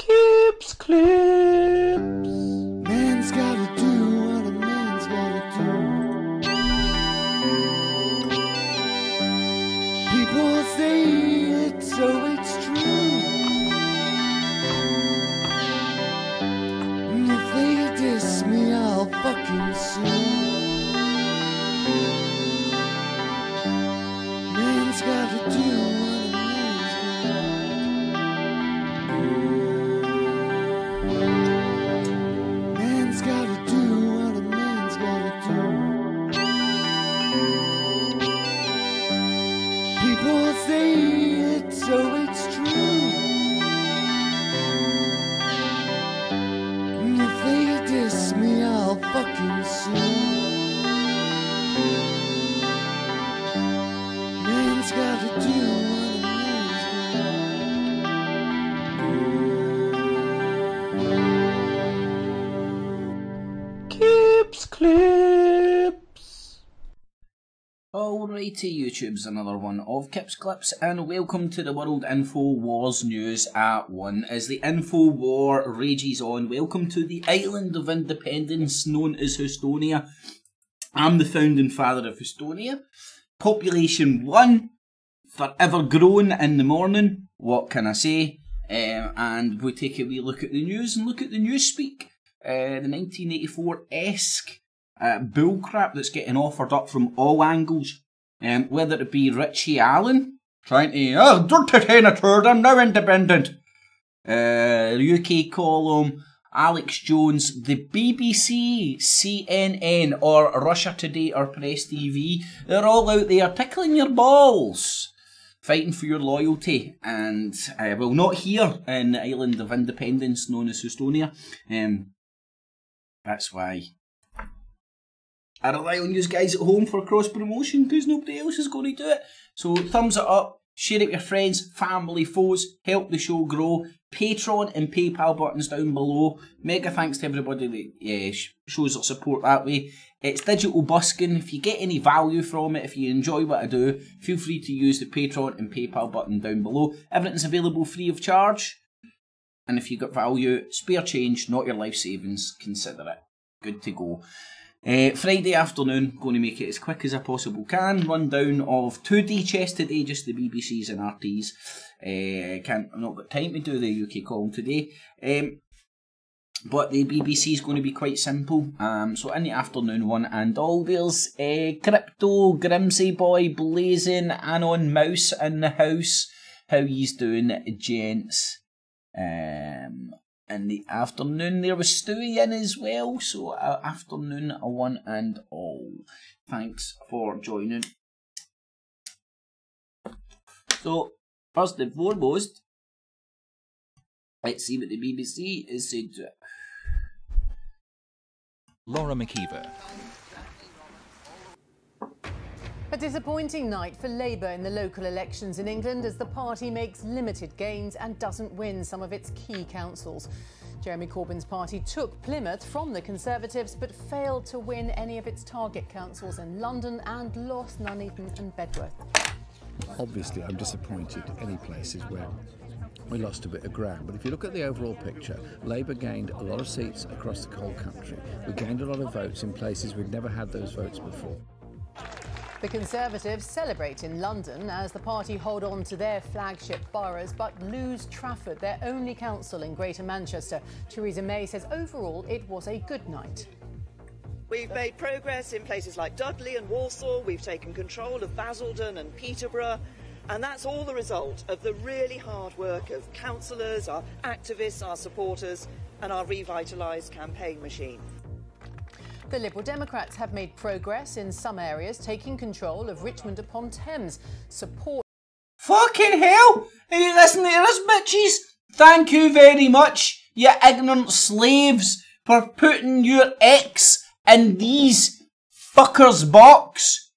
Clips, clips. Man's gotta do what a man's gotta do. People say it, so it's true. And if they diss me, I'll fucking sue. Man's gotta do what a man's gotta do. Man's gotta do what a man's gotta do. People say it, so it's true. And if they diss me, I'll fucking sue. Man's gotta do what a man's gotta do. Clips, clips. Alrighty, YouTube's another one of Kips Clips, and welcome to the World Info Wars news at 1. As the Info War rages on, welcome to the island of independence known as Estonia. I'm the founding father of Estonia. Population 1, forever grown in the morning, what can I say? And we'll take a wee look at the news and look at the newspeak. The 1984-esque bullcrap that's getting offered up from all angles. Whether it be Richie Allen trying to, don't entertain a turd, I'm now independent. UK column, Alex Jones, the BBC, CNN, or Russia Today or Press TV, they're all out there tickling your balls, fighting for your loyalty. And, well, not here in the island of independence known as Estonia. That's why I rely on you guys at home for cross promotion, because nobody else is going to do it. So thumbs it up, share it with your friends, family, foes, help the show grow. Patreon and PayPal buttons down below. Mega thanks to everybody that shows their support that way. It's digital busking. If you get any value from it, if you enjoy what I do, feel free to use the Patreon and PayPal button down below. Everything's available free of charge. And if you got value, spare change, not your life savings, consider it. Good to go. Friday afternoon, going to make it as quick as I possibly can. Rundown of 2D chess today, just the BBCs and RTs. I've not got time to do the UK column today. But the BBC is going to be quite simple. So in the afternoon one and all, there's Crypto, Grimsy Boy, Blazing, Anon Mouse in the house. How yous doing, gents? In the afternoon there was Stewie in as well, so afternoon one and all. Thanks for joining. So, first and foremost, let's see what the BBC is saying to it. Laura McKeever. A disappointing night for Labour in the local elections in England as the party makes limited gains and doesn't win some of its key councils. Jeremy Corbyn's party took Plymouth from the Conservatives but failed to win any of its target councils in London and lost Nuneaton and Bedworth. Obviously, I'm disappointed any places where we lost a bit of ground, but if you look at the overall picture, Labour gained a lot of seats across the whole country. We gained a lot of votes in places we'd never had those votes before. The Conservatives celebrate in London as the party hold on to their flagship boroughs but lose Trafford, their only council in Greater Manchester. Theresa May says overall it was a good night. We've made progress in places like Dudley and Walsall. We've taken control of Basildon and Peterborough. And that's all the result of the really hard work of councillors, our activists, our supporters and our revitalised campaign machine. The Liberal Democrats have made progress in some areas, taking control of Richmond upon Thames. Support. Fucking hell! Are you listening to this, bitches? Thank you very much, you ignorant slaves, for putting your ex in these fuckers' box.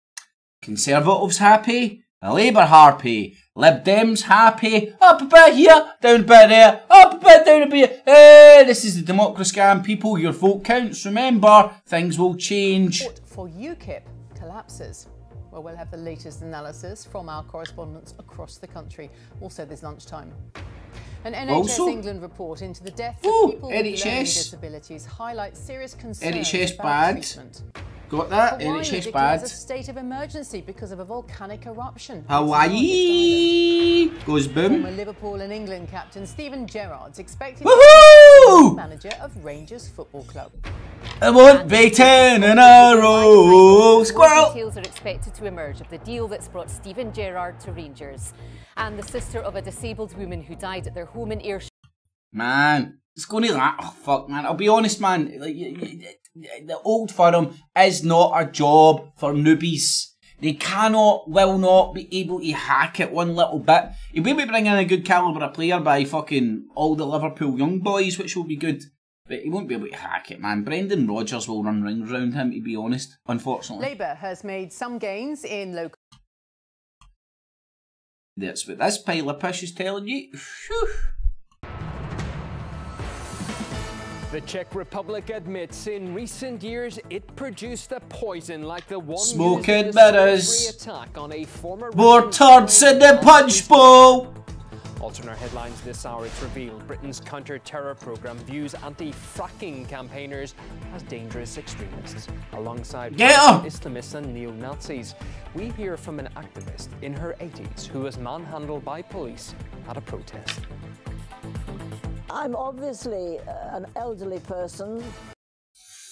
Conservatives happy, Labour happy, Lib Dems happy, up a bit here, down a bit there, up a bit, down a bit. This is the democracy scam, people, your vote counts, remember, things will change. Support for UKIP collapses. Well, we'll have the latest analysis from our correspondents across the country, also this lunchtime. An NHS Also, England report into the deaths of people with learning NHS. disabilities highlights serious concerns NHS about bad. treatment. Got that? Hawaii NHS declares bad. a state of emergency because of a volcanic eruption. Hawaii goes Former boom. Liverpool and England captain Steven Gerrard's expected Woohoo! to be manager of Rangers Football Club. It won't be 10 in a row. More Squirrel. details are expected to emerge of the deal that's brought Steven Gerrard to Rangers, and the sister of a disabled woman who died at their home in Ayrshire. Man, it's going to that. Oh, fuck, man. I'll be honest, man. Like, the Old Firm is not a job for newbies. They will not be able to hack it one little bit. You'll be able to bring in a good calibre player by fucking all the Liverpool young boys, which will be good. But he won't be able to hack it, man. Brendan Rodgers will run rings around him, to be honest, unfortunately. Labour has made some gains in local... That's what this pile of piss is telling you. Whew. The Czech Republic admits in recent years it produced a poison like the one Smoke used in and the mirrors. slavery attack on a former More Russian turds in the punch bowl. Also in our headlines this hour, it's revealed Britain's counter-terror programme views anti-fracking campaigners as dangerous extremists, alongside Get 'em! Islamists and neo-Nazis. We hear from an activist in her 80s who was manhandled by police at a protest. I'm obviously an elderly person.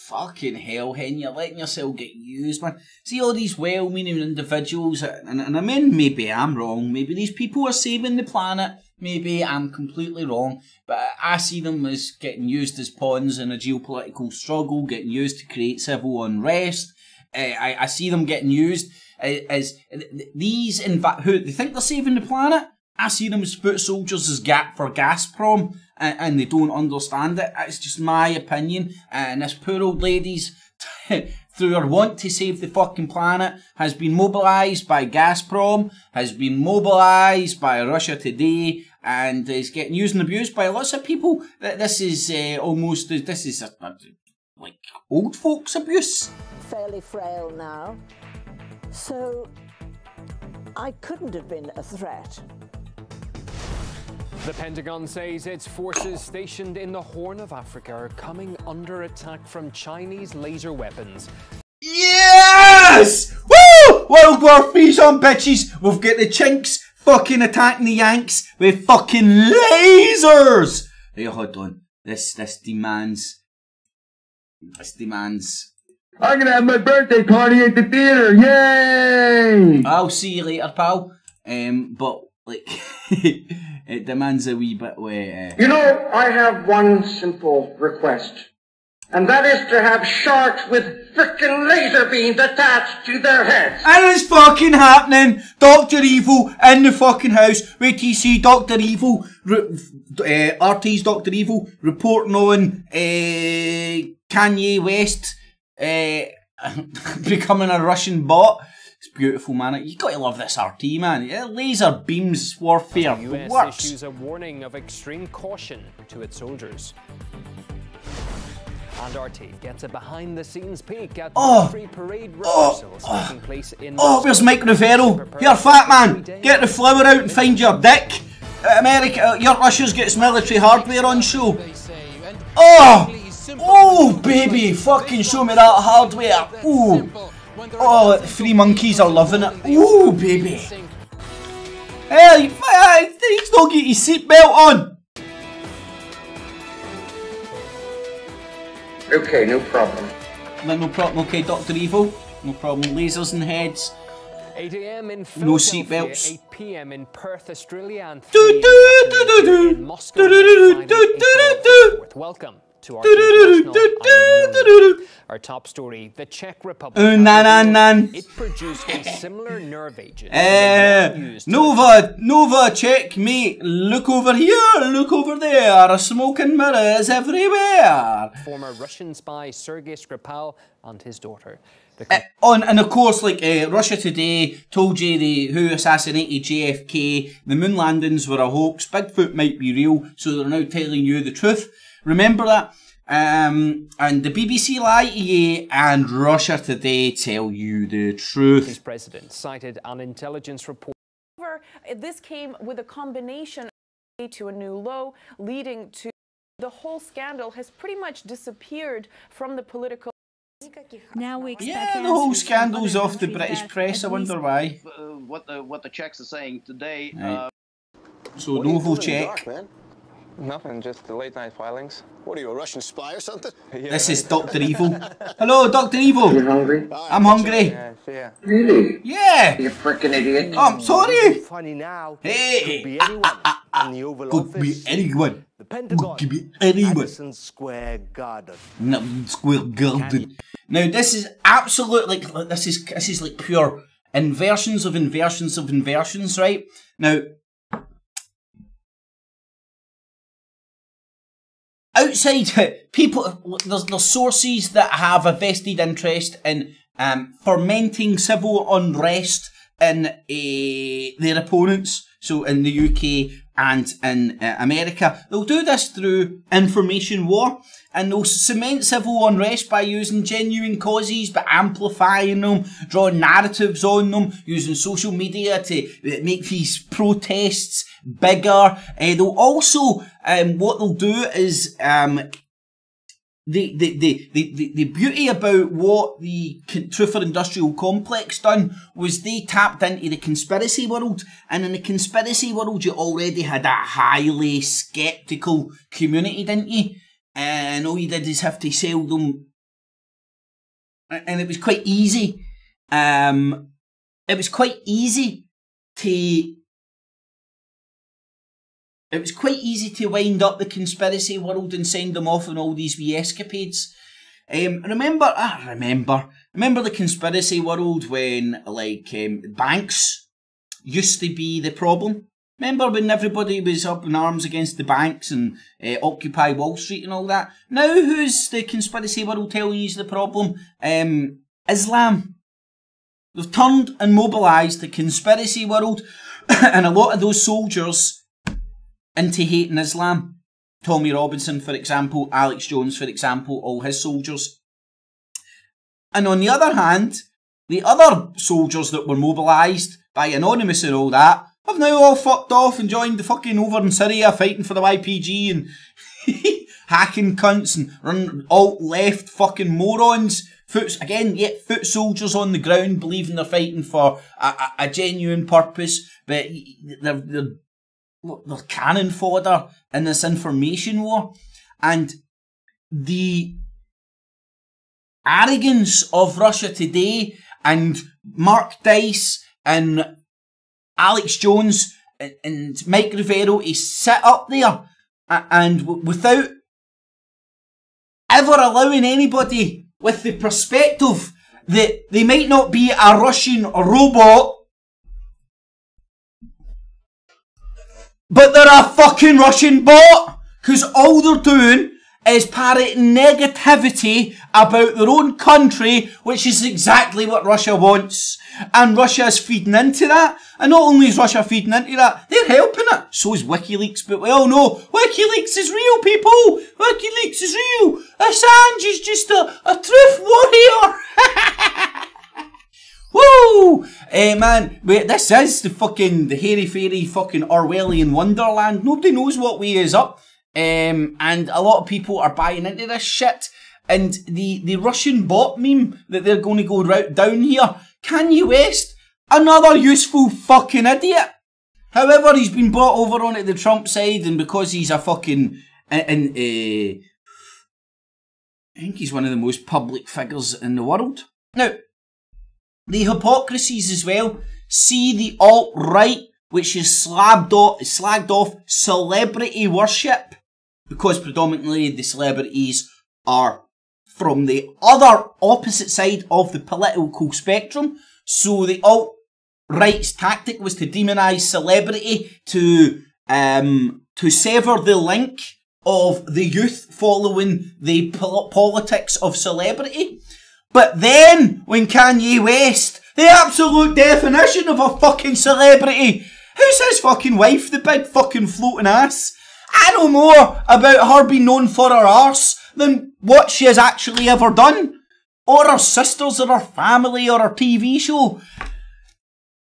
Fucking hell, Hen, you're letting yourself get used, man. See all these well-meaning individuals, and I mean, maybe I'm wrong, maybe these people are saving the planet, maybe I'm completely wrong, but I see them as getting used as pawns in a geopolitical struggle, getting used to create civil unrest. I see them getting used as these, who they think they're saving the planet. I see them as foot soldiers for Gazprom, and they don't understand it. It's just my opinion. And this poor old lady's, through her want to save the fucking planet, has been mobilised by Gazprom, has been mobilised by Russia Today, and is getting used and abused by lots of people. This is like old folks abuse. Fairly frail now. So I couldn't have been a threat. The Pentagon says its forces stationed in the Horn of Africa are coming under attack from Chinese laser weapons. Yes! Woo! World War III's on, bitches! We've got the Chinks fucking attacking the Yanks with fucking lasers! Hey, hold on. This demands... I'm gonna have my birthday party at the theater, yay! I'll see you later, pal. But, like... It demands a wee bit where... You know, I have one simple request, and that is to have sharks with frickin' laser beams attached to their heads. And it's fucking happening! Dr. Evil in the fucking house. Wait till you see Dr. Evil, RT's Dr. Evil, reporting on Kanye West becoming a Russian bot. It's beautiful, man. You gotta love this RT, man. Yeah, laser beams warfare The US works. issues a warning of extreme caution to its soldiers. And RT gets a behind-the-scenes peek at the free parade rehearsals taking place in... Where's Mike Rivero? Here, fat man, get the flower out and find your dick. Russia's got its military hardware on show. Oh, baby, fucking show me that hardware. Ooh. Oh, the three monkeys are loving it. Ooh, baby. Hey, he's not got his seatbelt on. Okay, no problem. No problem, okay, Dr. Evil. No problem. Lasers and heads. 8 a.m. in No Philadelphia, seatbelts. 8 p.m. in Perth, Australia, and 3 in Moscow, Friday, April 4th. Welcome to our international. Our top story, the Czech Republic. It produced a similar nerve agent. Nova, check, mate. Look over here, look over there. Smoking mirrors everywhere. Former Russian spy Sergei Skripal and his daughter. And of course, like Russia Today told you who assassinated JFK, the moon landings were a hoax, Bigfoot might be real, so they're now telling you the truth. Remember that? And the BBC lie to you, and Russia Today tell you the truth. His president cited an intelligence report. However, this came with a combination to a new low, leading to the whole scandal has pretty much disappeared from the political. Now we expect Yeah, the whole scandal's off the British press. I wonder why. What the Czechs are saying today. Right. So Novo Czech. Nothing, just the late night filings. What are you, a Russian spy or something? Yeah, this is Dr. Evil. Hello, Dr. Evil. You hungry? I'm hungry. Yeah. Really? Yeah. You frickin' idiot. Oh, I'm sorry. Funny now. Hey. Could be anyone in the Oval Could Office. be anyone. The Pentagon. Could be anyone. Madison Square Garden. No, Square Garden. Now this is absolute like this is like pure inversions of inversions of inversions, right? Now outside people, there's sources that have a vested interest in fomenting civil unrest in their opponents. So in the UK and in America, they'll do this through information war, and they'll cement civil unrest by using genuine causes, but amplifying them, drawing narratives on them, using social media to make these protests bigger. They'll also, what they'll do is, the beauty about what the Truther Industrial Complex done was they tapped into the conspiracy world, and in the conspiracy world you already had a highly sceptical community, didn't you? And all you did is have to sell them, and it was quite easy. It was quite easy to wind up the conspiracy world and send them off on all these wee escapades. Remember the conspiracy world when, like, banks used to be the problem? Remember when everybody was up in arms against the banks and Occupy Wall Street and all that? Now who's the conspiracy world telling you is the problem? Islam. They've turned and mobilised the conspiracy world and a lot of those soldiers into hating Islam. Tommy Robinson, for example, Alex Jones, for example, all his soldiers. And on the other hand, the other soldiers that were mobilised by Anonymous and all that have now all fucked off and joined the fucking over in Syria fighting for the YPG and hacking cunts and running alt-left fucking morons. Foot soldiers on the ground believing they're fighting for a genuine purpose, but they're cannon fodder in this information war. And the arrogance of Russia today, and Mark Dice and Alex Jones and Mike Rivero is sit up there and without ever allowing anybody with the perspective that they might not be a Russian robot, but they're a fucking Russian bot, because all they're doing is parroting negativity about their own country, which is exactly what Russia wants. And Russia is feeding into that. And not only is Russia feeding into that, they're helping it. So is WikiLeaks, but we all know WikiLeaks is real, people. WikiLeaks is real. Assange is just a truth warrior. Woo! Man, this is the hairy-fairy fucking Orwellian wonderland. Nobody knows what way is up. And a lot of people are buying into this shit. And the Russian bot meme that they're going to go down here, Kanye West, another useful fucking idiot. However, he's been brought over onto the Trump side, and because he's a fucking... I think he's one of the most public figures in the world. Now, the hypocrisies as well. See the alt-right, which is slagged off celebrity worship, because predominantly the celebrities are from the other opposite side of the political spectrum. So the alt-right's tactic was to demonise celebrity, to sever the link of the youth following the politics of celebrity. But then, when Kanye West, the absolute definition of a fucking celebrity, who's his fucking wife, the big fucking floating ass? I know more about her being known for her arse than what she has actually ever done. Or her sisters, or her family, or her TV show.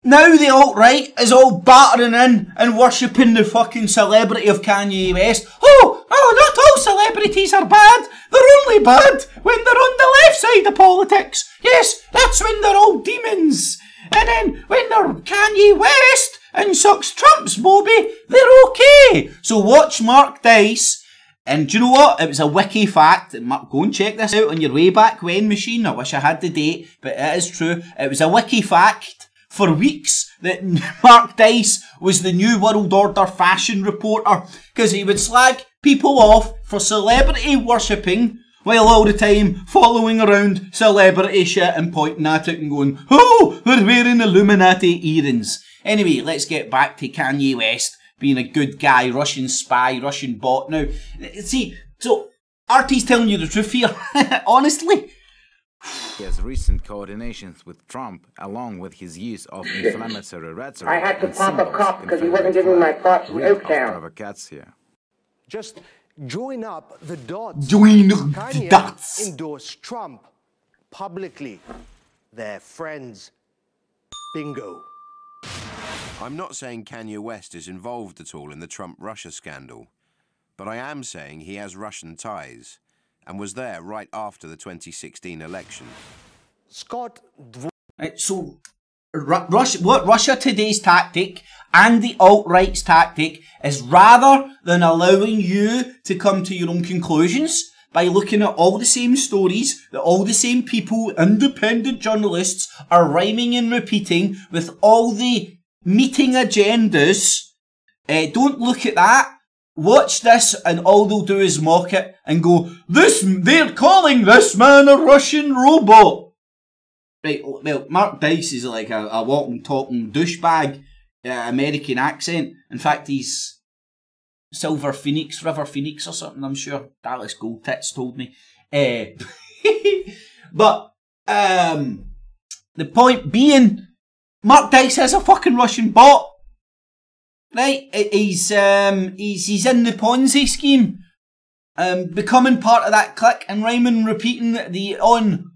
Now the alt-right is all battering in and worshipping the fucking celebrity of Kanye West. Oh, not all celebrities are bad. They're only bad when they're on the left side of politics. Yes, that's when they're all demons. And then when they're Kanye West and sucks Trump's bobby, they're okay. So watch Mark Dice. And do you know what? It was a wiki fact. Go and check this out on your way back when machine. I wish I had the date, but it is true. It was a wiki fact for weeks that Mark Dice was the new world order fashion reporter because he would slag people off for celebrity worshipping while all the time following around celebrity shit and pointing at it and going, oh, they're wearing Illuminati earrings. Anyway, let's get back to Kanye West being a good guy, Russian spy, Russian bot. Now, see, so RT's telling you the truth here, honestly. He has recent coordinations with Trump, along with his use of inflammatory rhetoric. I had to pop a cop because he wasn't giving me my thoughts in Oaktown. Here. Just join up the dots. Join the Kanye dots. Endorsed Trump publicly. They're friends. Bingo. I'm not saying Kanye West is involved at all in the Trump-Russia scandal, but I am saying he has Russian ties and was there right after the 2016 election. Scott... Right, so, what Russia Today's tactic and the alt-right's tactic is rather than allowing you to come to your own conclusions by looking at all the same stories that all the same people, independent journalists, are rhyming and repeating with all the meeting agendas, don't look at that. Watch this and all they'll do is mock it and go, they're calling this man a Russian robot. Right, well, Mark Dice is like a walking, talking douchebag, American accent. In fact, he's River Phoenix or something, I'm sure. Dallas Gold Tits told me. But, the point being, Mark Dice is a fucking Russian bot. Right? He's in the Ponzi scheme. Becoming part of that clique and rhyming and repeating the on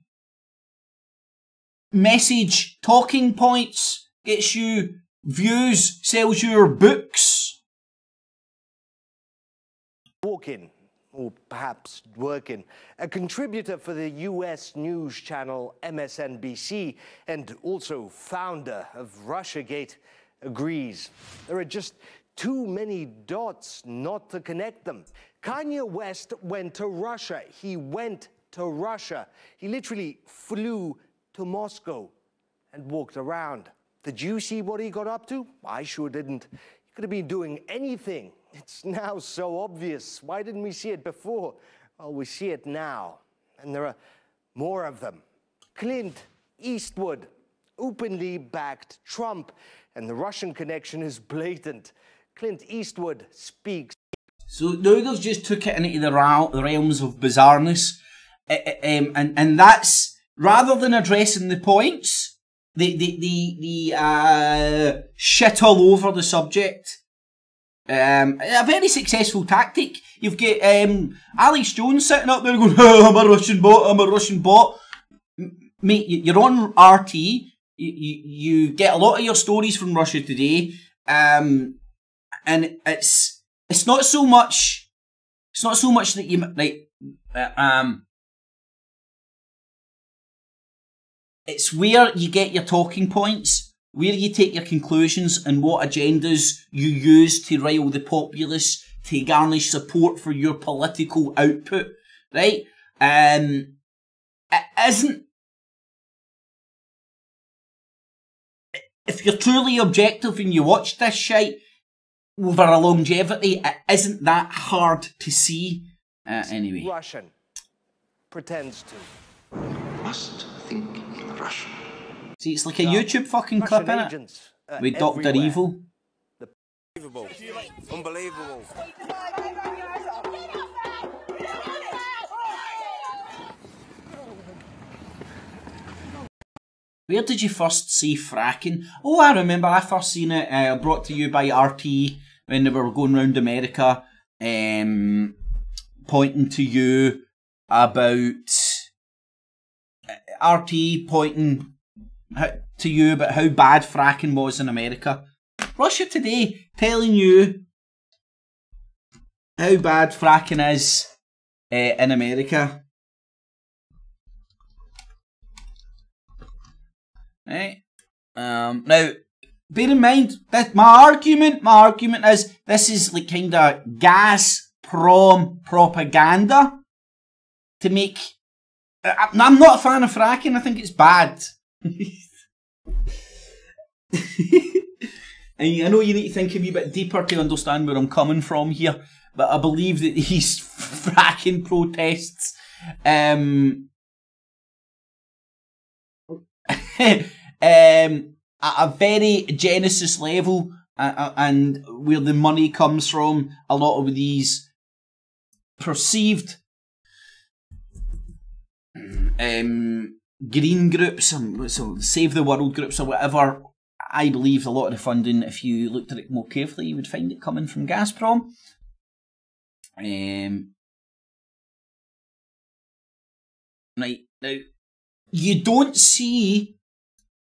message talking points gets you views, sells your books. Walking, or perhaps working, a contributor for the US news channel MSNBC and also founder of Russiagate, agrees. There are just too many dots not to connect them. Kanye West went to Russia. He went to Russia. He literally flew to Moscow and walked around. Did you see what he got up to? I sure didn't. He could have been doing anything. It's now so obvious. Why didn't we see it before? Well, we see it now. And there are more of them. Clint Eastwood openly backed Trump, and the Russian connection is blatant. Clint Eastwood speaks. So now they've just took it into the realms of bizarreness. And that's, rather than addressing the points, the shit all over the subject. A very successful tactic. You've got Alex Jones sitting up there going, oh, I'm a Russian bot. Mate, you're on RT. You get a lot of your stories from Russia Today, and it's not so much that you like. It's where you get your talking points, where you take your conclusions, and what agendas you use to rile the populace to garnish support for your political output, right? It isn't. If you're truly objective and you watch this shite over a longevity, it isn't that hard to see. Anyway. Russian pretends to. Must think in Russian. See, it's like a YouTube fucking clip, innit? With Dr. Evil. Unbelievable. Where did you first see fracking? Oh, I remember I first seen it brought to you by RT when they were going around America, pointing to you about RT pointing to you about how bad fracking was in America. Russia Today telling you how bad fracking is in America. Right. Now, bear in mind that my argument is this is like kind of Gazprom propaganda to make. I'm not a fan of fracking. I think it's bad. And I know you need to think a wee bit deeper to understand where I'm coming from here, but I believe that these fracking protests at a very Genesis level, and where the money comes from, a lot of these perceived green groups, so Save the World groups or whatever, I believe a lot of the funding, if you looked at it more carefully, you would find it coming from Gazprom. Right, now, you don't see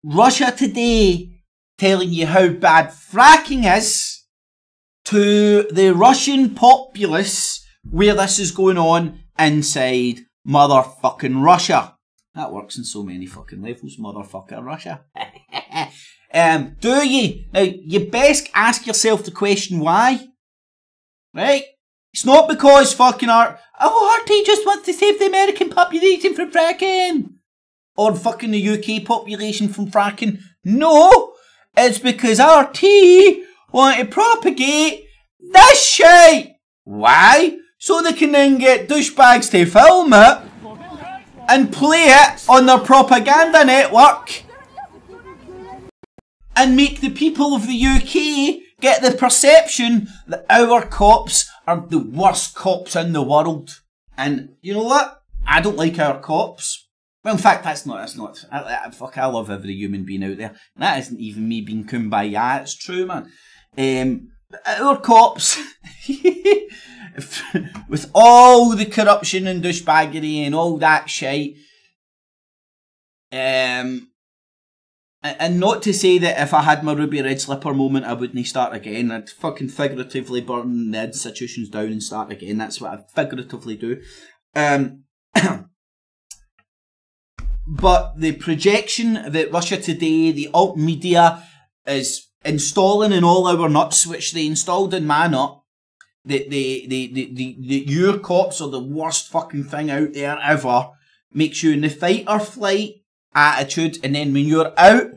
Russia Today telling you how bad fracking is to the Russian populace where this is going on inside motherfucking Russia. That works in so many fucking levels, motherfucker Russia. Do you? Now, you best ask yourself the question why. Right? It's not because fucking RT just wants to save the American population from fracking. Or fucking the UK population from fracking. No! It's because RT want to propagate this shit. Why? So they can then get douchebags to film it and play it on their propaganda network and make the people of the UK get the perception that our cops are the worst cops in the world. And you know what? I don't like our cops. Well, in fact, that's not. I love every human being out there. And that isn't even me being kumbaya. It's true, man. Our cops, with all the corruption and douchebaggery and all that shit, and not to say that if I had my Ruby Red Slipper moment, I wouldn't start again. I'd fucking figuratively burn the institutions down and start again. That's what I'd figuratively do. But the projection that Russia Today, the alt media, is installing in all our nuts, which they installed in my nut, that your cops are the worst fucking thing out there ever, makes you in the fight or flight attitude, and then when you're out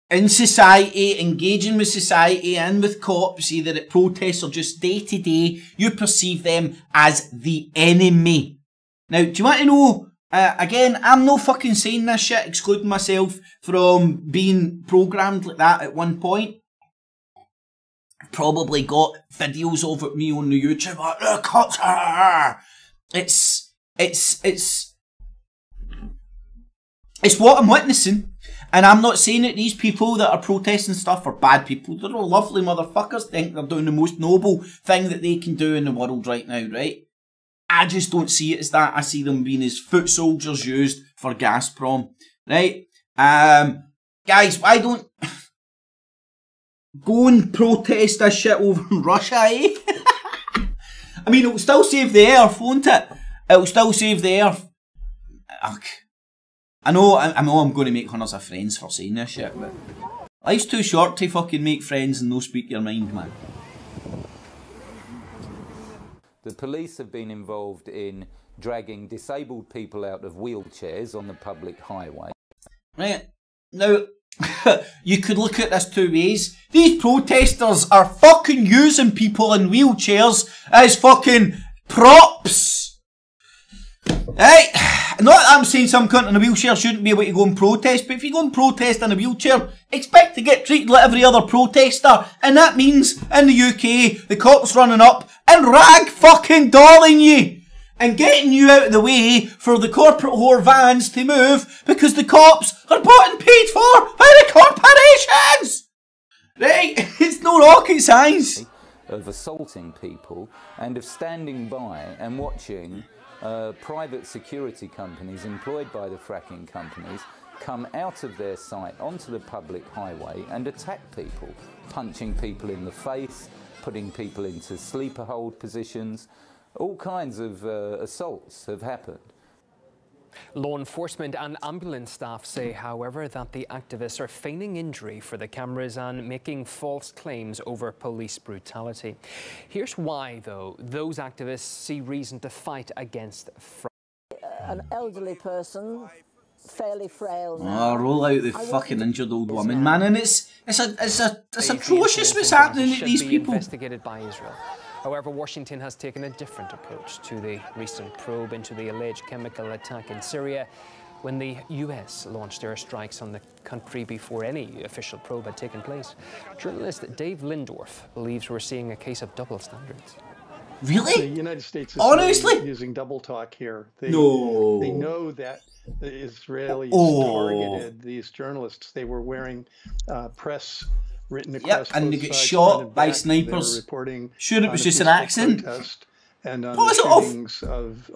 in society, engaging with society and with cops, either at protests or just day to day, you perceive them as the enemy. Now, do you want to know? Again, I'm no fucking saying this shit, excluding myself from being programmed like that at one point. Probably got videos of it me on the YouTube. Like, the cops are. It's what I'm witnessing, and I'm not saying that these people that are protesting stuff are bad people. They're all lovely motherfuckers. Think they're doing the most noble thing that they can do in the world right now, right? I just don't see it as that. I see them being as foot soldiers used for Gazprom, right? Guys, why don't go and protest this shit over in Russia, eh? I mean, it'll still save the earth, won't it? It'll still save the earth. Ugh. I know I'm going to make hundreds of friends for saying this shit, but life's too short to fucking make friends and no speak your mind, man. The police have been involved in dragging disabled people out of wheelchairs on the public highway. Right. Now, you could look at this two ways. These protesters are fucking using people in wheelchairs as fucking props. Right? Not that I'm saying some cunt in a wheelchair shouldn't be able to go and protest, but if you go and protest in a wheelchair, expect to get treated like every other protester. And that means, in the UK, the cops running up and rag fucking dolling you and getting you out of the way for the corporate whore vans to move because the cops are bought and paid for by the corporations! Right? It's no rocket science. Of assaulting people and of standing by and watching private security companies employed by the fracking companies come out of their site onto the public highway and attack people, punching people in the face, putting people into sleeper hold positions. All kinds of assaults have happened. Law enforcement and ambulance staff say, however, that the activists are feigning injury for the cameras and making false claims over police brutality. Here's why, though, those activists see reason to fight against fraud. An elderly person, fairly frail now. Oh, roll out the fucking injured old woman, man, and it's atrocious what's happening to these people. Investigated by Israel. However, Washington has taken a different approach to the recent probe into the alleged chemical attack in Syria, when the US launched airstrikes on the country before any official probe had taken place. Journalist Dave Lindorf believes we're seeing a case of double standards. Really? The United States is honestly using double talk here. They know that the Israelis targeted these journalists. They were wearing press written across and they both get sides, shot by They snipers. were reporting Sure, it was just an accident. And on Positive. of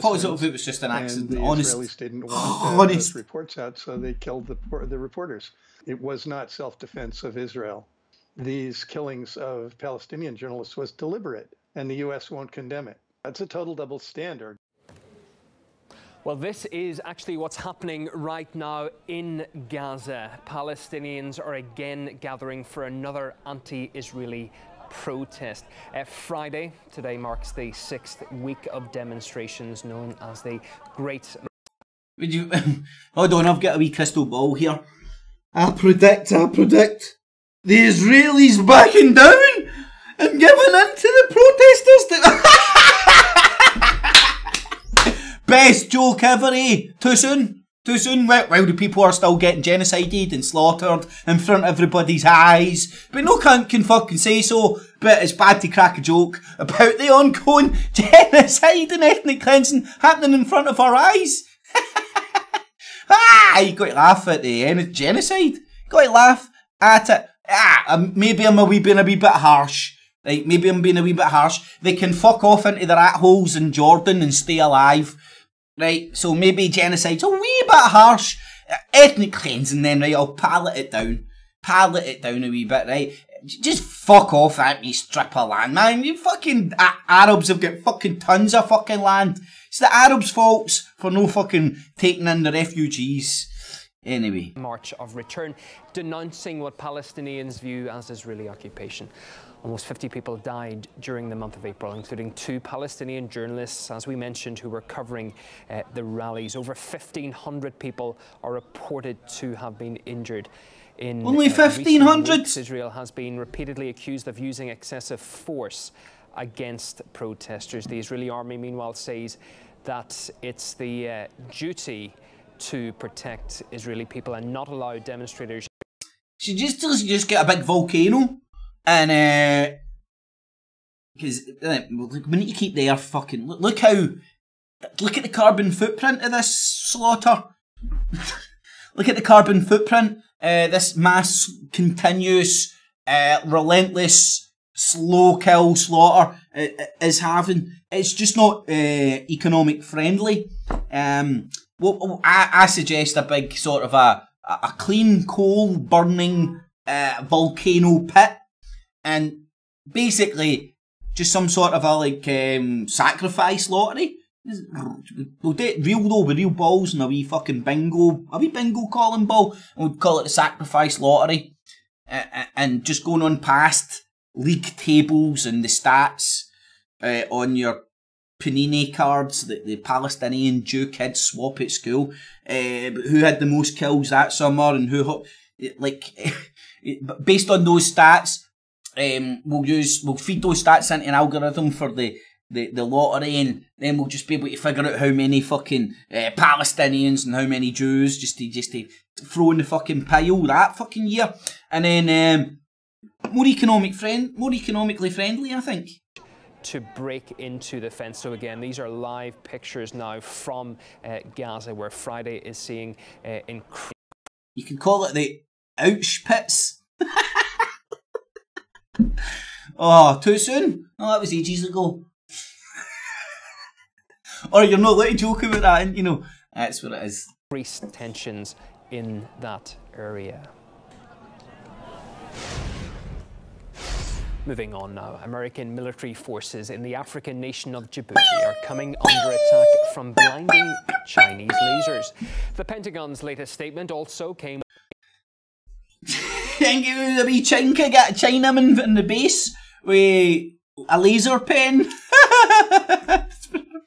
Positive. It was just an accident. And the Honest. Israelis didn't want those reports out, so they killed the reporters. It was not self-defense of Israel. These killings of Palestinian journalists was deliberate, and the U.S. won't condemn it. That's a total double standard. Well, this is actually what's happening right now in Gaza. Palestinians are again gathering for another anti-Israeli protest. Friday, today marks the 6th week of demonstrations known as the Great... Would you... Hold on, I've got a wee crystal ball here. I predict the Israelis backing down and giving in to the protesters. Best joke ever, eh? Too soon? Too soon? While the people are still getting genocided and slaughtered in front of everybody's eyes. But no cunt can fucking say so. But it's bad to crack a joke about the ongoing genocide and ethnic cleansing happening in front of our eyes. You got to laugh at the genocide. Got to laugh at it. Maybe I'm being a wee bit harsh. Right, maybe I'm being a wee bit harsh. They can fuck off into their rat holes in Jordan and stay alive. Right, so maybe genocide's a wee bit harsh. Ethnic cleansing then, right, I'll pallet it down. Pallet it down a wee bit, right. Just fuck off at me, strip of land, man. You fucking Arabs have got fucking tons of fucking land. It's the Arabs' faults for no fucking taking in the refugees. Anyway. March of return, denouncing what Palestinians view as Israeli occupation. Almost 50 people died during the month of April, including 2 Palestinian journalists, as we mentioned, who were covering the rallies. Over 1,500 people are reported to have been injured. In only 1,500? Israel has been repeatedly accused of using excessive force against protesters. The Israeli army, meanwhile, says that it's the duty to protect Israeli people and not allow demonstrators. She just get a big volcano. And, because we need to keep the air fucking... Look at the carbon footprint of this slaughter. Look at the carbon footprint this mass, continuous, relentless, slow kill slaughter is having. It's just not economic friendly. Well, I suggest a big sort of a clean coal burning volcano pit. And basically, just some sort of a sacrifice lottery. We'll do it real though, with real balls and a wee fucking bingo calling ball. And we'd call it the sacrifice lottery. And just going on past league tables and the stats on your Panini cards that the Palestinian Jew kids swap at school. Who had the most kills that summer and who, based on those stats, we'll feed those stats into an algorithm for the lottery, and then we'll just be able to figure out how many fucking Palestinians and how many Jews just to throw in the fucking pile that fucking year, and then more economically friendly, I think. To break into the fence. So again, these are live pictures now from Gaza, where Friday is seeing you can call it the ouch pits. Oh, too soon? Oh, that was ages ago. Or you're not allowed to joke about that, and that's what it is. increased tensions in that area. Moving on now, American military forces in the African nation of Djibouti are coming under attack from blinding Chinese lasers. The Pentagon's latest statement also came... Think it was a wee Chinka got a Chinaman in the base with a laser pen.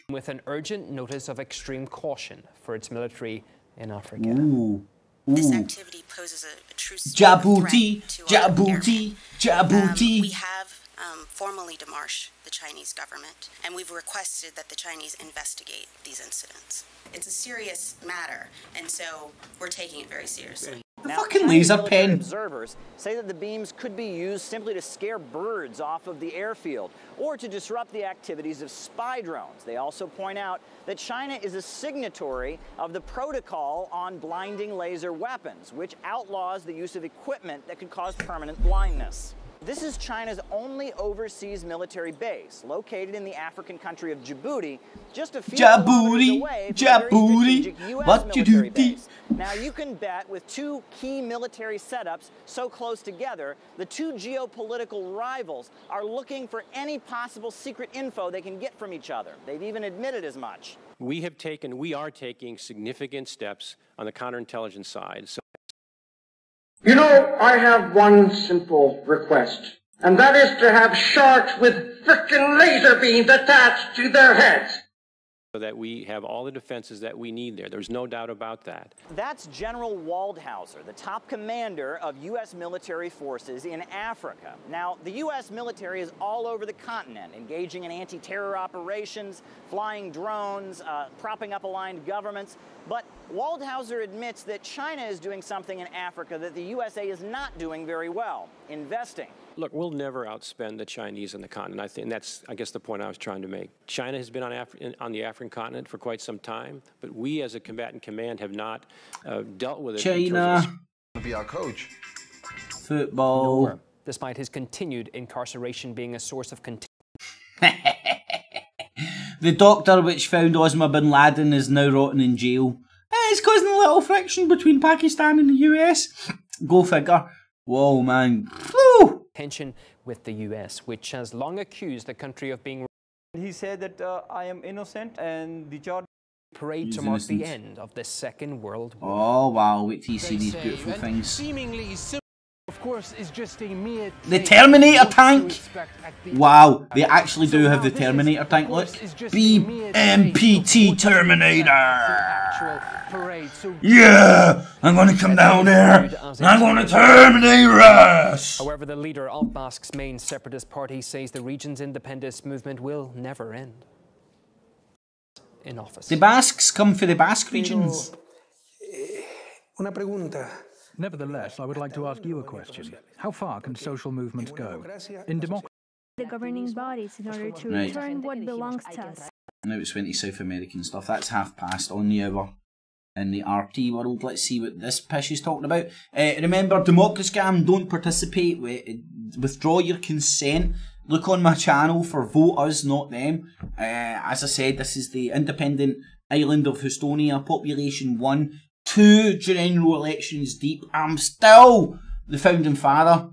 with an urgent notice of extreme caution for its military in Africa. Ooh. This activity poses a true Djibouti, threat to Djibouti, Djibouti. We have formally demarched the Chinese government, and we've requested that the Chinese investigate these incidents. It's a serious matter, and so we're taking it very seriously. The fucking laser pen. Observers say that the beams could be used simply to scare birds off of the airfield or to disrupt the activities of spy drones. They also point out that China is a signatory of the Protocol on Blinding Laser Weapons, which outlaws the use of equipment that could cause permanent blindness. This is China's only overseas military base, located in the African country of Djibouti, just a few kilometers away from a very strategic U.S. military base. Now, you can bet with two key military setups so close together, the two geopolitical rivals are looking for any possible secret info they can get from each other. They've even admitted as much. We are taking significant steps on the counterintelligence side. You know, I have one simple request, and that is to have sharks with frickin' laser beams attached to their heads. So that we have all the defenses that we need there. There's no doubt about that. That's General Waldhauser, the top commander of U.S. military forces in Africa. Now, the U.S. military is all over the continent, engaging in anti-terror operations, flying drones, propping up aligned governments. But Waldhauser admits that China is doing something in Africa that the USA is not doing very well, investing. Look, we'll never outspend the Chinese on the continent. I think, and that's, I guess, the point I was trying to make. China has been on the African continent for quite some time, but we as a combatant command have not dealt with it. China. To be our coach. Football. Nowhere, despite his continued incarceration being a source of contention. The doctor which found Osama bin Laden is now rotting in jail. It's causing a little friction between Pakistan and the US. Go figure. Whoa, man. Woo! Tension with the US, which has long accused the country of being... He said that I am innocent and the charge... Parade to mark the end of the Second World War. Oh, wow. Wait till you see these beautiful things. Seemingly simple, of course, is just a mere... The Terminator tank! Wow, they actually do have the Terminator tank, look. BMPT Terminator! Yeah! I'm gonna come down there and I'm gonna terminate us! However, the leader of Basque's main separatist party says the region's independence movement will never end. In office. The Basques come for the Basque regions. Una pregunta. Nevertheless, I would like to ask you a question. How far can social movements go? In democracy, the governing bodies in order to return what belongs to us. Now it's went to South American stuff. That's half past on the hour in the RT world. Let's see what this pish is talking about. Remember, Democrascam, don't participate. Withdraw your consent. Look on my channel for Vote Us, not Them. As I said, this is the independent island of Hostonia, population 1. 2 general elections deep. I'm still the founding father.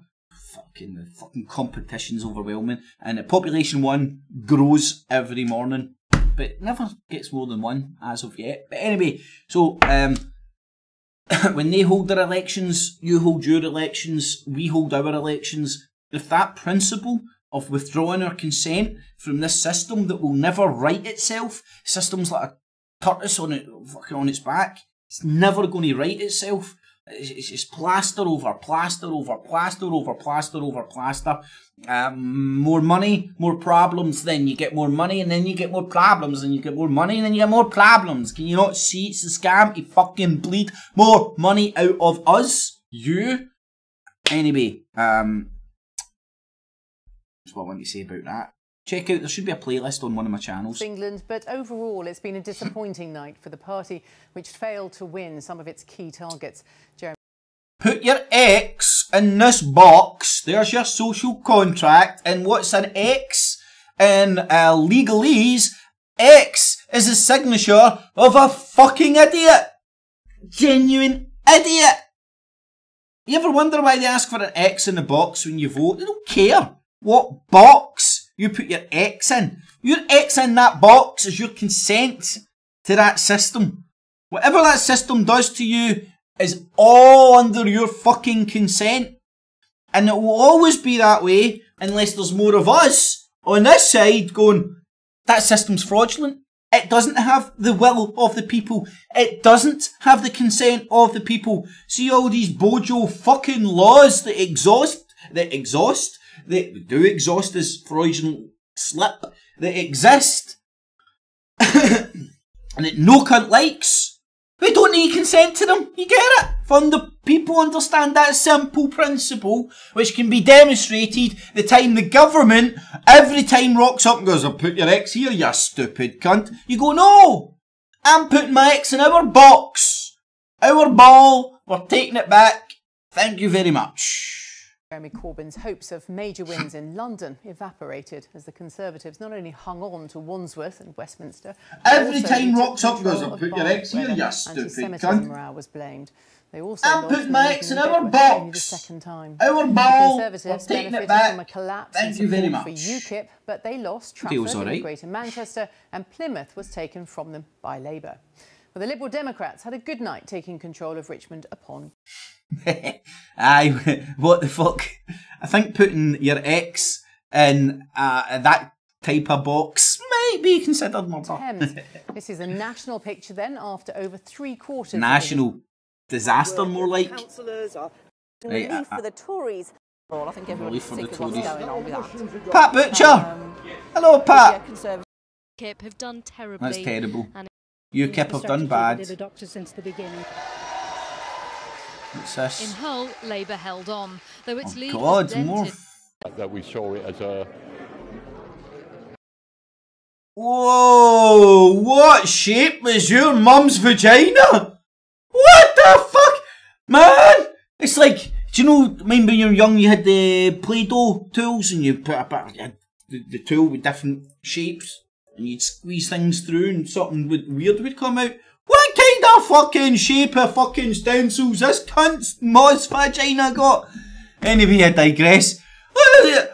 The fucking competition's overwhelming. And the population 1 grows every morning. But never gets more than 1 as of yet. But anyway, so when they hold their elections, you hold your elections, we hold our elections. With that principle of withdrawing our consent from this system that will never right itself, systems like a tortoise on its back, it's never going to right itself. It's just plaster over plaster over plaster over plaster over plaster. More money, more problems, then you get more money, and then you get more problems, and you get more money, and then you get more problems. Can you not see it's a scam? You fucking bleed more money out of us. You. Anyway, that's what I want to say about that. Check out, there should be a playlist on one of my channels. England, but overall it's been a disappointing night for the party, which failed to win some of its key targets. Jeremy. Put your X in this box. There's your social contract. And what's an X in legalese? X is a signature of a fucking idiot. genuine idiot. You ever wonder why they ask for an X in the box when you vote? They don't care what box you put your X in. Your X in that box is your consent to that system. Whatever that system does to you is all under your fucking consent. And it will always be that way unless there's more of us on this side going, that system's fraudulent. It doesn't have the will of the people. It doesn't have the consent of the people. See all these bojo fucking laws that do exhaust this fraudulent slip, that exist, and that no cunt likes. We don't need consent to them. You get it? Fun the people understand that simple principle, which can be demonstrated the time the government every time rocks up and goes, I'll put your X here, you stupid cunt. You go, no, I'm putting my X in our box. Our ball, we're taking it back. Thank you very much. Jeremy Corbyn's hopes of major wins in London evaporated as the Conservatives not only hung on to Wandsworth and Westminster, every time rocks up goes, I'll put your X here, you stupid cunt. Morale was blamed. They also I'm putting my X in our box. The second time. Our ball, the Conservatives benefited from a collapse in support for UKIP, but they lost Trafford and Greater Manchester, and Plymouth was taken from them by Labour. Well, the Liberal Democrats had a good night taking control of Richmond upon. Aye, what the fuck? I think putting your X in that type of box might be considered murder. This is a national picture then, after over 3/4. National disaster, more like. Councillors are relief for the Tories. I think everyone's sick of what's going on with that. Pat Butcher! Hello, Pat! UKIP have done terribly. That's terrible. UKIP have done bad. What's this? In Hull, Labour held on, though its lead God, was dented. more. That we saw it as a... Whoa! What shape was your mum's vagina? What the fuck? Man! It's like, do you know, remember when you were young you had the Play-Doh tools and you put the tool with different shapes and you'd squeeze things through and something weird would come out? What kind of fucking shape of fucking stencils this cunt's mum's vagina got? Anyway, I digress.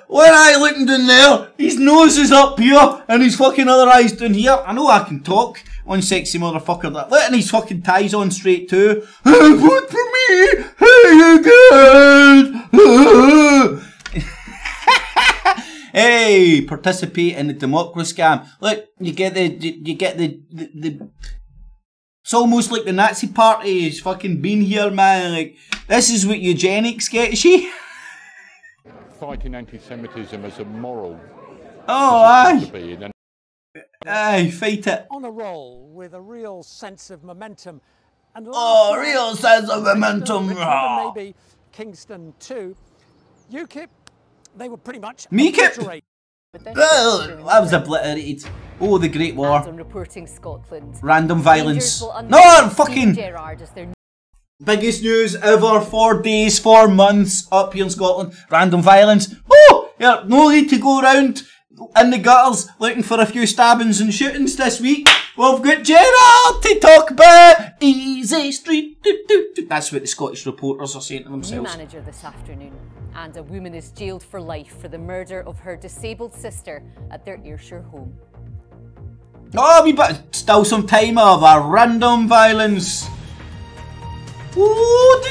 When I looking down there, his nose is up here and his fucking other eye's down here. I know I can talk. One sexy motherfucker that letting his fucking ties on straight too. Vote for me! Hey you guys! Hey, participate in the democracy scam. Look, you get the it's almost like the Nazi party has fucking been here, man. Like, this is what eugenics gets you. Fighting anti-Semitism as a moral. Oh, aye. Aye, fight it. On a roll with a real sense of momentum. And real sense of momentum. Maybe Kingston too. UKIP, they were pretty much obliterated. Well, that was obliterated. Oh, the Great War. On reporting Scotland. Random violence. No, fucking. Biggest news ever, 4 days, 4 months up here in Scotland. Random violence. Oh, yeah, no need to go around in the gutters looking for a few stabbings and shootings this week. We've got Gerald to talk about. Easy Street. That's what the Scottish reporters are saying to themselves. New manager this afternoon, and a woman is jailed for life for the murder of her disabled sister at their Ayrshire home. Oh, we but still some time of a random violence. Oh, do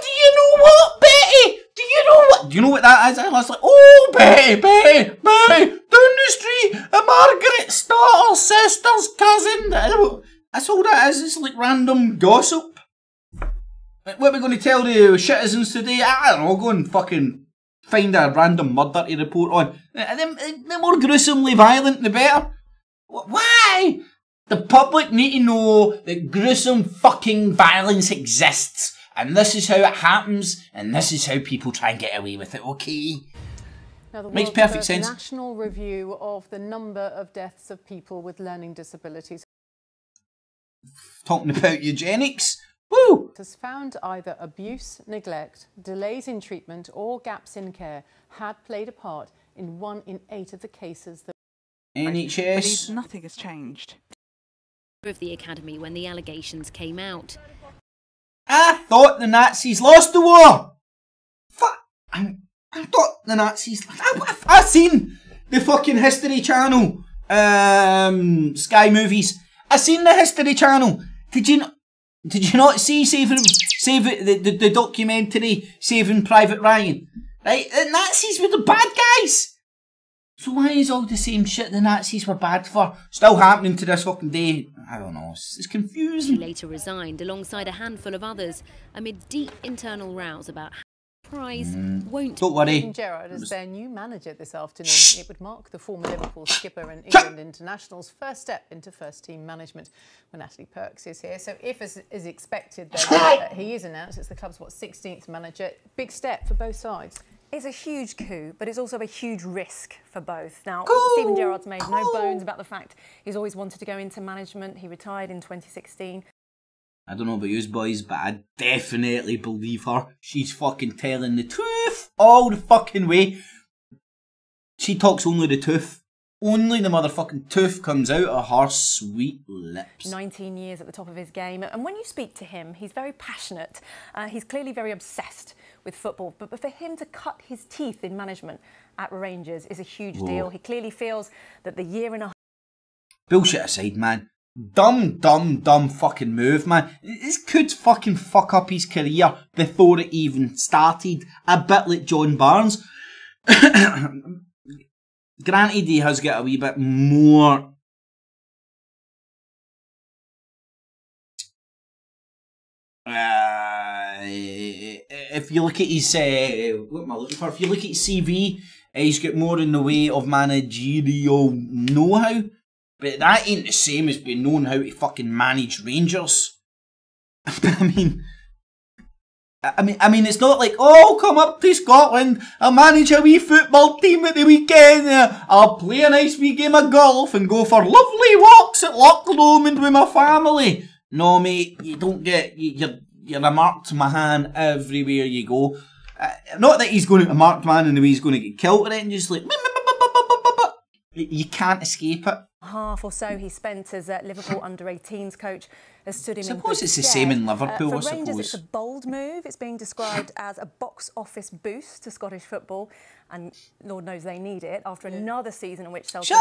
you know what, Betty? Do you know what that is? I was like, oh, Betty, down the street, a Margaret's daughter, sister's cousin. That's all that is. It's like random gossip. What are we going to tell the citizens today? I don't know, go and fucking find a random murder to report on. The more gruesomely violent, the better. Why? The public need to know that gruesome fucking violence exists. And this is how it happens. And this is how people try and get away with it, okay? Now, the makes perfect sense. National review of the number of deaths of people with learning disabilities. Talking about eugenics. Woo! Has found either abuse, neglect, delays in treatment or gaps in care had played a part in 1 in 8 of the cases that... NHS. Nothing has changed. Of the academy when the allegations came out. I thought the Nazis lost the war. Fuck. I thought the Nazis... I seen the fucking History Channel Sky movies. I seen the History Channel. Did you not see the documentary Saving Private Ryan? Right? The Nazis were the bad guys. So why is all the same shit the Nazis were bad for still happening to this fucking day? I don't know. It's confusing. She later resigned alongside a handful of others amid deep internal rows about how the prize won't... Don't worry. Steven Gerrard as their new manager this afternoon. It would mark the former Liverpool skipper and England international's first step into first-team management when Natalie Perks is here. So if, as is expected, then, he is announced, it's the club's, 16th manager. Big step for both sides. It's a huge coup, but it's also a huge risk for both. Now, Steven Gerrard's made no bones about the fact he's always wanted to go into management. He retired in 2016. I don't know about you boys, but I definitely believe her. She's fucking telling the truth all the fucking way. She talks only the truth. Only the motherfucking truth comes out of her sweet lips. 19 years at the top of his game. And when you speak to him, he's very passionate. He's clearly very obsessed with football. But for him to cut his teeth in management at Rangers is a huge deal. He clearly feels that the year and a half... Bullshit aside, man. Dumb fucking move, man. This could fucking fuck up his career before it even started. A bit like John Barnes. Granted, he has got a wee bit more... if you look at his... what am I looking for? If you look at his CV, he's got more in the way of managerial know-how. But that ain't the same as being known how to fucking manage Rangers. I mean, it's not like, oh, come up to Scotland, I'll manage a wee football team at the weekend, I'll play a nice wee game of golf and go for lovely walks at Loch Lomond with my family. No, mate, you don't get, you're a marked man everywhere you go. Not that he's going to be a marked man in the way he's going to get killed or anything, just like, you can't escape it. Half or so he spent as Liverpool under-18s coach has stood him in good it's the stead. same in Liverpool, for I Rangers, suppose. it's a bold move. It's being described as a box office boost to Scottish football, and Lord knows they need it after another season in which Celtic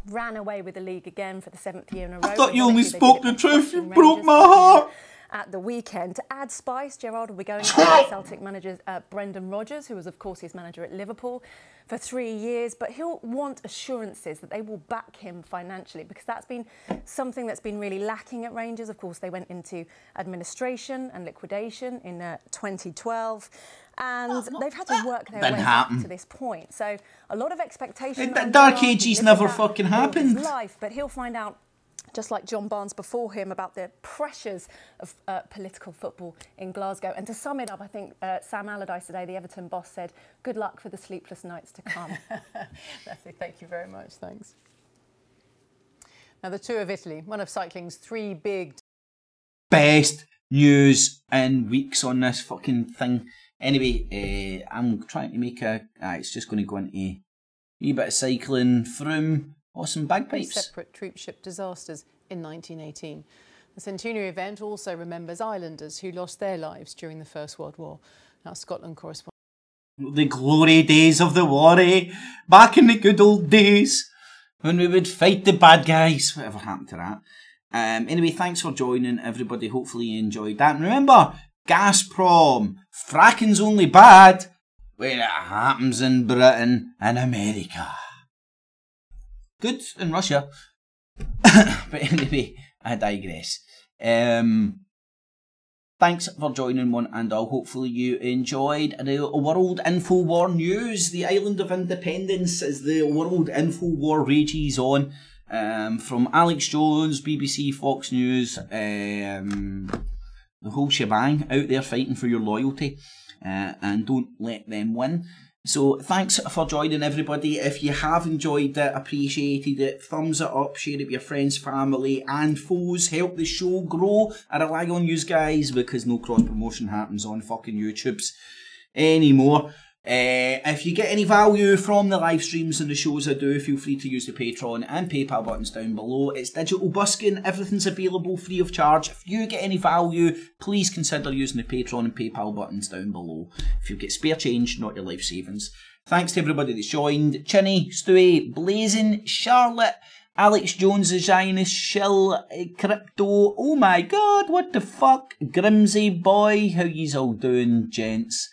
ran away with the league again for the 7th year in a row. I thought you only spoke the truth. You broke my heart. At the weekend. To add spice, Gerrard will be going to Celtic manager Brendan Rodgers, who was, of course, his manager at Liverpool for 3 years. But he'll want assurances that they will back him financially, because that's been something that's been really lacking at Rangers. Of course, they went into administration and liquidation in 2012. And they've had to work their way back to this point. So a lot of expectation. That dark ages never fucking happened. Life, but he'll find out, just like John Barnes before him, about the pressures of political football in Glasgow. And to sum it up, I think Sam Allardyce today, the Everton boss, said, good luck for the sleepless nights to come. Thank you very much. Thanks. Now, the Tour of Italy, one of cycling's 3 big... best news in weeks on this fucking thing. Anyway, I'm trying to make a... it's just going to go into a wee bit of cycling from... awesome bagpipes. Separate troop ship disasters in 1918. The centenary event also remembers islanders who lost their lives during the First World War. Now, Scotland correspondent. The glory days of the war, eh? Back in the good old days when we would fight the bad guys. Whatever happened to that? Anyway, thanks for joining, everybody. Hopefully you enjoyed that. And remember, Gazprom, fracking's only bad when it happens in Britain and America. Good in Russia. But anyway, I digress. Thanks for joining one and all. Hopefully you enjoyed the World Infowar news. The island of independence as the World Infowar rages on. From Alex Jones, BBC, Fox News, the whole shebang out there fighting for your loyalty. And don't let them win. So thanks for joining, everybody. If you have enjoyed it, appreciated it, thumbs it up, share it with your friends, family and foes. Help the show grow. I rely on you guys because no cross promotion happens on fucking YouTubes anymore. If you get any value from the live streams and the shows I do, feel free to use the Patreon and PayPal buttons down below. It's digital busking, everything's available free of charge. If you get any value, please consider using the Patreon and PayPal buttons down below. If you get spare change, not your life savings. Thanks to everybody that's joined. Chinny, Stewie, Blazing, Charlotte, Alex Jones, Aginus, Shill, Crypto, oh my god, what the fuck, Grimsy Boy, how yous all doing, gents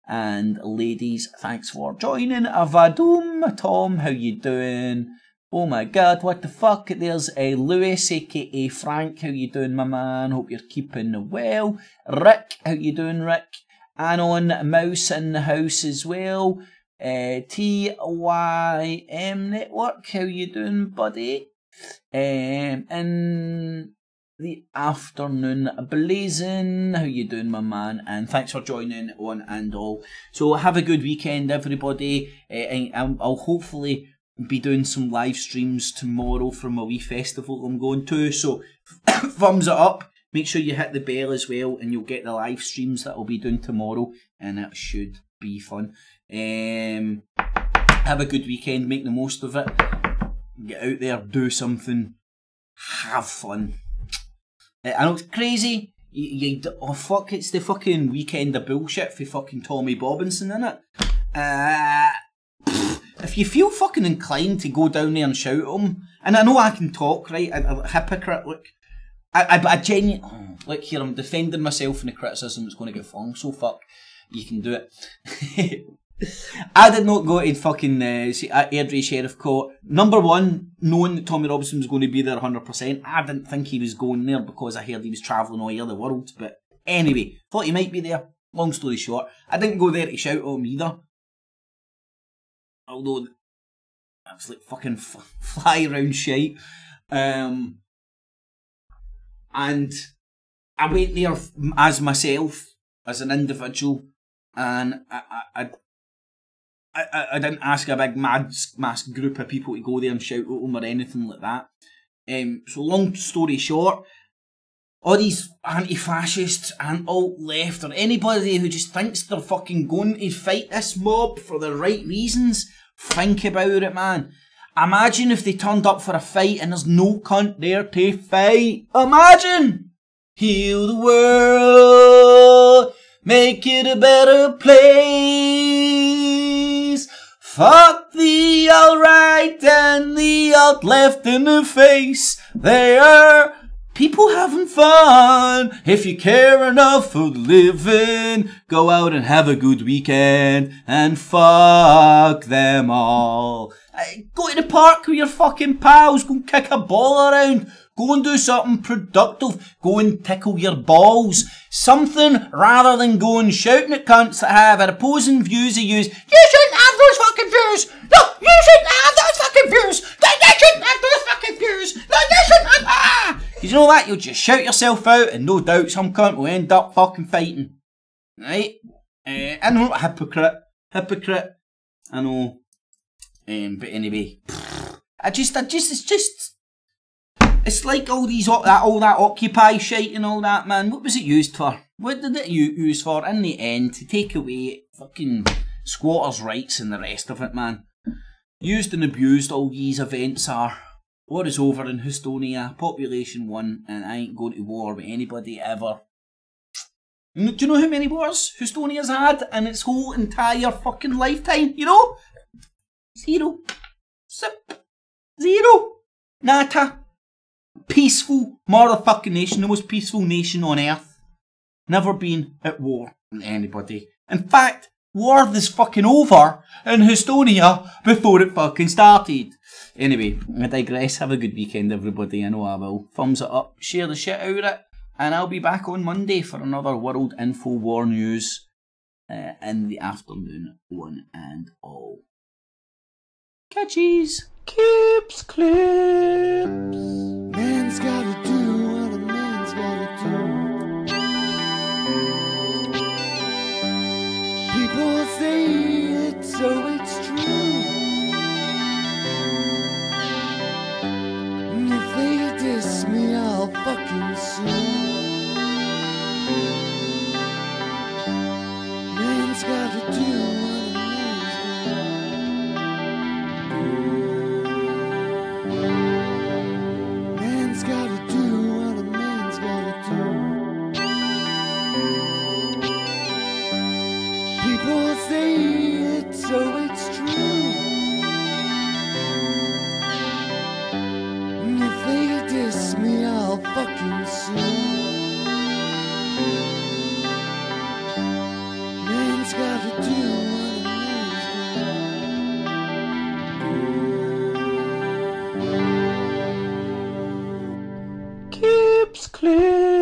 and ladies, thanks for joining. Avadoom, Tom, how you doing? Oh my god, what the fuck, there's Lewis, aka Frank, how you doing, my man? Hope you're keeping well. Rick, how you doing, Rick? Anon, Mouse in the house as well. TYM Network, how you doing, buddy? In the afternoon, Blazing, how you doing, my man? And thanks for joining one and all. So have a good weekend, everybody. I'll hopefully be doing some live streams tomorrow from a wee festival I'm going to. So thumbs it up. Make sure you hit the bell as well, and you'll get the live streams that I'll be doing tomorrow, and it should be fun. Have a good weekend, make the most of it. Get out there, do something, have fun. I know it's crazy. Oh fuck, it's the fucking weekend of bullshit for fucking Tommy Bobinson, innit? If you feel fucking inclined to go down there and shout at him, and I know I can talk, right? A hypocrite, look. I genuinely, look here, I'm defending myself from the criticism that's going to get flung, so fuck, you can do it. I did not go to fucking Airdrie Sheriff Court. Number one, knowing that Tommy Robinson was going to be there 100%, I didn't think he was going there because I heard he was travelling all over the world. But anyway, thought he might be there. Long story short, I didn't go there to shout at him either. Although, I was like fucking fly around shite. And I went there as myself, as an individual, and I didn't ask a big mass group of people to go there and shout at them or anything like that. So long story short, all these anti-fascists and alt-left or anybody who just thinks they're fucking going to fight this mob for the right reasons, think about it, man. Imagine if they turned up for a fight and there's no cunt there to fight. Imagine! Heal the world, make it a better place. Fuck the alt-right and the alt-left in the face. They are people having fun. If you care enough for the living, go out and have a good weekend and fuck them all. Go to the park with your fucking pals, go and kick a ball around. Go and do something productive. Go and tickle your balls. Something rather than go and shouting at cunts that have opposing views of yous. You shouldn't have those fucking views. No, you shouldn't have those fucking views. You shouldn't have those fucking views. No, you shouldn't have. Ah! You know that? You'll just shout yourself out and no doubt some cunt will end up fucking fighting. Right? I know, hypocrite. Hypocrite. I know. But anyway. It's like all that Occupy shite and all that, man. What was it used for? What did it use for in the end? To take away fucking squatters' rights and the rest of it, man. Used and abused all these events are. War is over in Estonia, population 1, and I ain't going to war with anybody ever. Do you know how many wars Estonia's had in its whole entire fucking lifetime? You know? 0. Zip. 0. Nata. Peaceful motherfucking nation, the most peaceful nation on earth. Never been at war with anybody. In fact, war is fucking over in Estonia before it fucking started. Anyway, I digress. Have a good weekend, everybody. I know I will. Thumbs it up, share the shit out of it, and I'll be back on Monday for another World Info War News in the afternoon, one and all. Catchies! Clips, clips. Man's gotta do what a man's gotta do. People say it, so it's true. And if they diss me, I'll fucking sue. Man's gotta do what a Chips clip.